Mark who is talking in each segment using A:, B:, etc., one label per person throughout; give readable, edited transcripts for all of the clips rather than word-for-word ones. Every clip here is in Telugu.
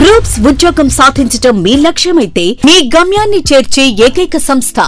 A: గ్రూప్స్ ఉద్యోగం సాధించటం మీ లక్ష్యమైతే మీ గమ్యాన్ని చేర్చే ఏకైక సంస్థ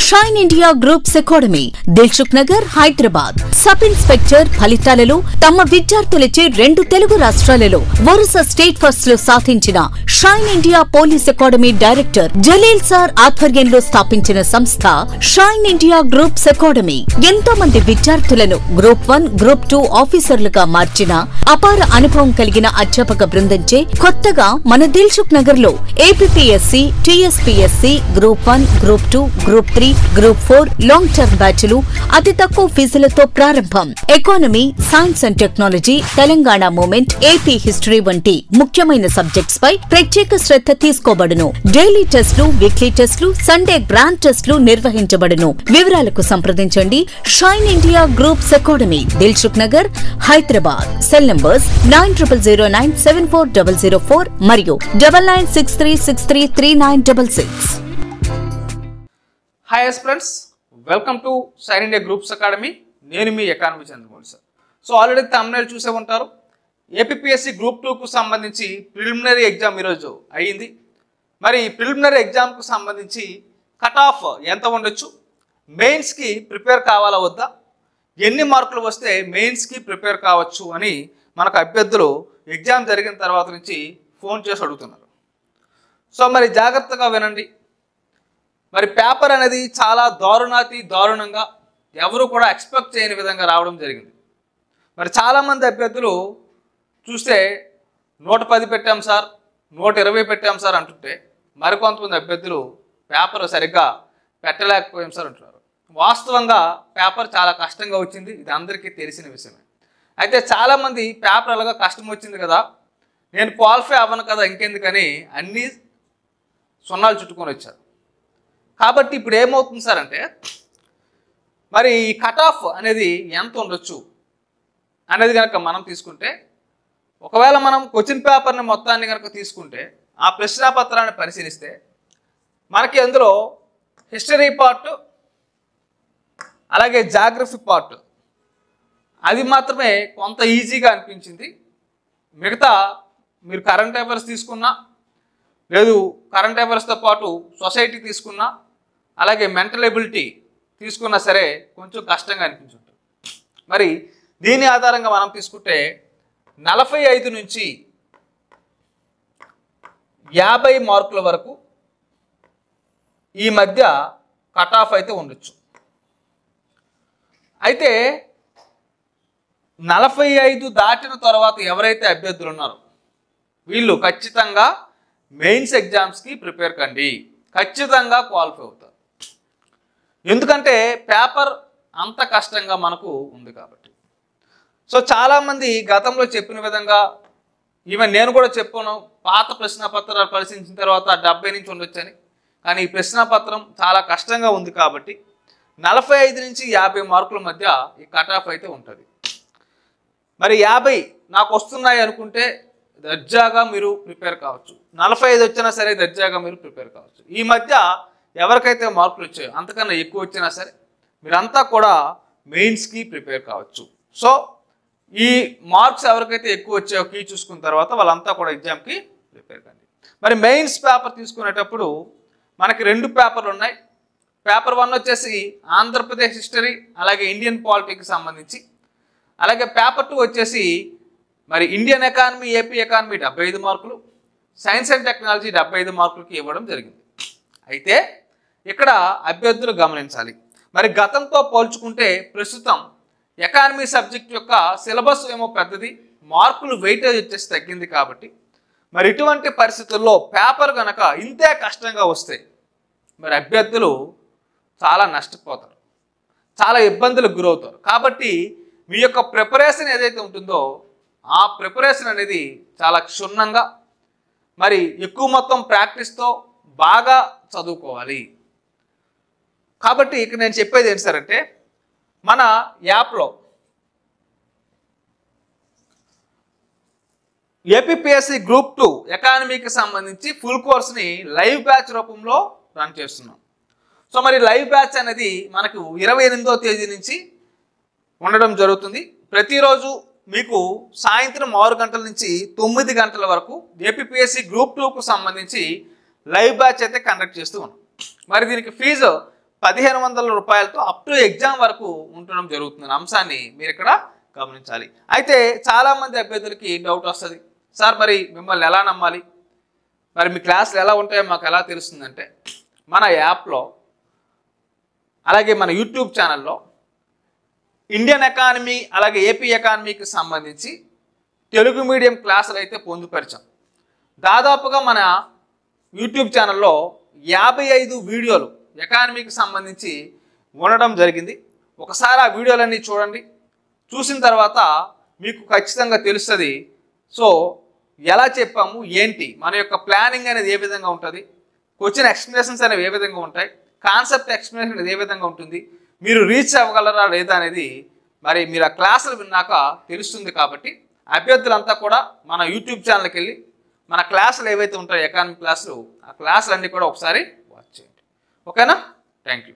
A: shine India groups academy, Dilsukhnagar, Hyderabad. Sub inspector ఫలితాలలో తమ విద్యార్థులచే 2 తెలుగు రాష్ట్రాలలో వరుస స్టేట్ ఫస్ట్ లో సాధించిన shine India police academy director Jaleel sir ఆధ్వర్యంలో స్థాపించిన సంస్థ షైన్ ఇండియా గ్రూప్స్ అకాడమీ ఎంతో మంది విద్యార్థులను గ్రూప్ 1, గ్రూప్ 2 ఆఫీసర్లుగా మార్చిన అపార అనుభవం కలిగిన అధ్యాపక బృందంచే కొత్తగా మన దిల్సుఖ్ నగర్ లో APPSC, TSPSC, group 1, group 2, group 3, group 4 long term బ్యాచ్లు అతి తక్కువ ఫీజులతో ప్రారంభం. Economy, science and technology, Telangana movement, AP history వంటి ముఖ్యమైన సబ్జెక్ట్స్ పై ప్రత్యేక శ్రద్ధ తీసుకోబడును. డైలీ టెస్టులు, వీక్లీ టెస్టులు, సండే గ్రాండ్ టెస్టులు నిర్వహించబడును. వివరాలకు సంప్రదించండి Shine India groups academy, Dilsukhnagar, Hyderabad. Cell numbers 9009740004 మరియు 9963633966.
B: Hi friends, welcome to Shine India groups academy. నేను మీ economy Chandramouli sir. So already thumbnail చూసే ఉంటారు. ఏపీపీఎస్సీ గ్రూప్ 2కు సంబంధించి ప్రిలిమినరీ ఎగ్జామ్ ఈరోజు అయ్యింది. మరి ప్రిలిమినరీ ఎగ్జామ్కు సంబంధించి కట్ ఆఫ్ ఎంత ఉండొచ్చు, మెయిన్స్కి ప్రిపేర్ కావాలా వద్దా, ఎన్ని మార్కులు వస్తే మెయిన్స్కి ప్రిపేర్ కావచ్చు అని మనకు అభ్యర్థులు ఎగ్జామ్ జరిగిన తర్వాత నుంచి ఫోన్ చేసి అడుగుతున్నారు. సో మరి జాగ్రత్తగా వినండి. మరి పేపర్ అనేది చాలా దారుణంగా ఎవరు కూడా ఎక్స్పెక్ట్ చేయని విధంగా రావడం జరిగింది. మరి చాలామంది అభ్యర్థులు చూస్తే 110 పెట్టాం సార్, 120 పెట్టాం సార్ అంటుంటే మరికొంతమంది అభ్యర్థులు పేపర్ సరిగ్గా పెట్టలేకపోయాం సార్ అంటున్నారు. వాస్తవంగా పేపర్ చాలా కష్టంగా వచ్చింది, ఇది అందరికీ తెలిసిన విషయమే. అయితే చాలామంది పేపర్ అలాగా కష్టం వచ్చింది కదా, నేను క్వాలిఫై అవ్వను కదా ఇంకెందుకని అన్నీ సున్నాలు చుట్టుకొని వచ్చారు. కాబట్టి ఇప్పుడు ఏమవుతుంది సార్ అంటే, మరి ఈ కట్ ఆఫ్ అనేది ఎంత ఉండొచ్చు అనేది కనుక మనం తీసుకుంటే, ఒకవేళ మనం క్వశ్చన్ పేపర్ని మొత్తాన్ని కనుక తీసుకుంటే, ఆ ప్రశ్నాపత్రాన్ని పరిశీలిస్తే మనకి అందులో హిస్టరీ పార్ట్ అలాగే జాగ్రఫీ పార్ట్ అది మాత్రమే కొంత ఈజీగా అనిపించింది. మిగతా మీరు కరెంట్ అఫైర్స్ తీసుకున్నా, లేదు కరెంట్ అఫైర్స్తో పాటు సొసైటీ తీసుకున్నా, అలాగే మెంటల్ ఎబిలిటీ తీసుకున్నా సరే కొంచెం కష్టంగా అనిపించుంటుంది. మరి దీని ఆధారంగా మనం తీసుకుంటే 45 నుంచి 50 మార్కుల వరకు ఈ మధ్య కట్ ఆఫ్ అయితే ఉండొచ్చు. అయితే 45 దాటిన తర్వాత ఎవరైతే అభ్యర్థులు ఉన్నారో వీళ్ళు ఖచ్చితంగా మెయిన్స్ ఎగ్జామ్స్కి ప్రిపేర్ కండి, ఖచ్చితంగా క్వాలిఫై అవుతారు. ఎందుకంటే పేపర్ అంత కష్టంగా మనకు ఉంది కాబట్టి. సో చాలామంది గతంలో చెప్పిన విధంగా, ఈవెన్ నేను కూడా చెప్పాను, పాత ప్రశ్నాపత్రాలు పరిశీలించిన తర్వాత 70 నుంచి ఉండొచ్చని. కానీ ఈ ప్రశ్నాపత్రం చాలా కష్టంగా ఉంది కాబట్టి 45 నుంచి 50 మార్కుల మధ్య ఈ కట్ ఆఫ్ అయితే ఉంటుంది. మరి 50 నాకు వస్తున్నాయి అనుకుంటే దర్జాగా మీరు ప్రిపేర్ కావచ్చు, 45 వచ్చినా సరే దర్జాగా మీరు ప్రిపేర్ కావచ్చు. ఈ మధ్య ఎవరికైతే మార్కులు వచ్చాయో అంతకన్నా ఎక్కువ వచ్చినా సరే మీరంతా కూడా మెయిన్స్కి ప్రిపేర్ కావచ్చు. సో ఈ మార్క్స్ ఎవరికైతే ఎక్కువ వచ్చాయో కీ చూసుకున్న తర్వాత వాళ్ళంతా కూడా ఎగ్జామ్కి ప్రిపేర్ కండి. మరి మెయిన్స్ పేపర్ తీసుకునేటప్పుడు మనకి 2 పేపర్లు ఉన్నాయి. పేపర్ 1 వచ్చేసి ఆంధ్రప్రదేశ్ హిస్టరీ అలాగే ఇండియన్ పాలిటిక్స్కి సంబంధించి, అలాగే పేపర్ 2 వచ్చేసి మరి ఇండియన్ ఎకానమీ, ఏపీ ఎకానమీ 75 మార్కులు, సైన్స్ అండ్ టెక్నాలజీ 75 మార్కులకి ఇవ్వడం జరిగింది. అయితే ఇక్కడ అభ్యర్థులు గమనించాలి, మరి గతంతో పోల్చుకుంటే ప్రస్తుతం ఎకానమీ సబ్జెక్ట్ యొక్క సిలబస్ ఏమో పెద్దది, మార్కులు వెయిటేజ్ వచ్చేసి తగ్గింది. కాబట్టి మరి ఇటువంటి పరిస్థితుల్లో పేపర్ కనుక ఇంతే కష్టంగా వస్తే మరి అభ్యర్థులు చాలా నష్టపోతారు, చాలా ఇబ్బందులకు గురవుతారు. కాబట్టి మీ యొక్క ప్రిపరేషన్ ఏదైతే ఉంటుందో ఆ ప్రిపరేషన్ అనేది చాలా క్షుణ్ణంగా, మరి ఎక్కువ మొత్తం ప్రాక్టీస్తో బాగా చదువుకోవాలి. కాబట్టి ఇక్కడ నేను చెప్పేది ఏంటి సార్ అంటే, మన యాప్లో ఏపీపీఎస్సీ గ్రూప్ 2 ఎకానమీకి సంబంధించి ఫుల్ కోర్స్ని లైవ్ బ్యాచ్ రూపంలో రన్ చేస్తున్నాం. సో మరి లైవ్ బ్యాచ్ అనేది మనకు 28వ తేదీ నుంచి ఉండడం జరుగుతుంది. ప్రతిరోజు మీకు సాయంత్రం 6 గంటల నుంచి 9 గంటల వరకు ఏపీపీఎస్సీ గ్రూప్ 2కు సంబంధించి లైవ్ బ్యాచ్ అయితే కండక్ట్ చేస్తూ ఉన్నాం. మరి దీనికి ఫీజు 1500 రూపాయలతో అప్ టు ఎగ్జామ్ వరకు ఉండడం జరుగుతుంది అంశాన్ని మీరు ఇక్కడ గమనించాలి. అయితే చాలామంది అభ్యర్థులకి డౌట్ వస్తుంది, సార్ మరి మిమ్మల్ని ఎలా నమ్మాలి, మరి మీ క్లాసులు ఎలా ఉంటాయో మాకు ఎలా తెలుస్తుందంటే, మన యాప్లో అలాగే మన యూట్యూబ్ ఛానల్లో ఇండియన్ ఎకానమీ అలాగే ఏపీ ఎకానమీకి సంబంధించి తెలుగు మీడియం క్లాసులు అయితే పొందుపరిచాం. దాదాపుగా మన యూట్యూబ్ ఛానల్లో 55 వీడియోలు ఎకానమీకి సంబంధించి ఉండడం జరిగింది. ఒకసారి ఆ వీడియోలన్నీ చూడండి, చూసిన తర్వాత మీకు ఖచ్చితంగా తెలుస్తుంది. సో ఎలా చెప్పాము ఏంటి, మన యొక్క ప్లానింగ్ అనేది ఏ విధంగా ఉంటుంది, క్వశ్చన్ ఎక్స్ప్లెనేషన్స్ అనేవి ఏ విధంగా ఉంటాయి, కాన్సెప్ట్ ఎక్స్ప్లెనేషన్ అనేది ఏ విధంగా ఉంటుంది, మీరు రీచ్ అవ్వగలరా లేదా అనేది మరి మీరు ఆ క్లాసులు విన్నాక తెలుస్తుంది. కాబట్టి అభ్యర్థులంతా కూడా మన యూట్యూబ్ ఛానల్కి వెళ్ళి మన క్లాసులు ఏవైతే ఉంటాయో ఎకానమీ క్లాసులు, ఆ క్లాసులన్నీ కూడా ఒకసారి వాచ్ చేయండి. ఓకేనా? Thank you.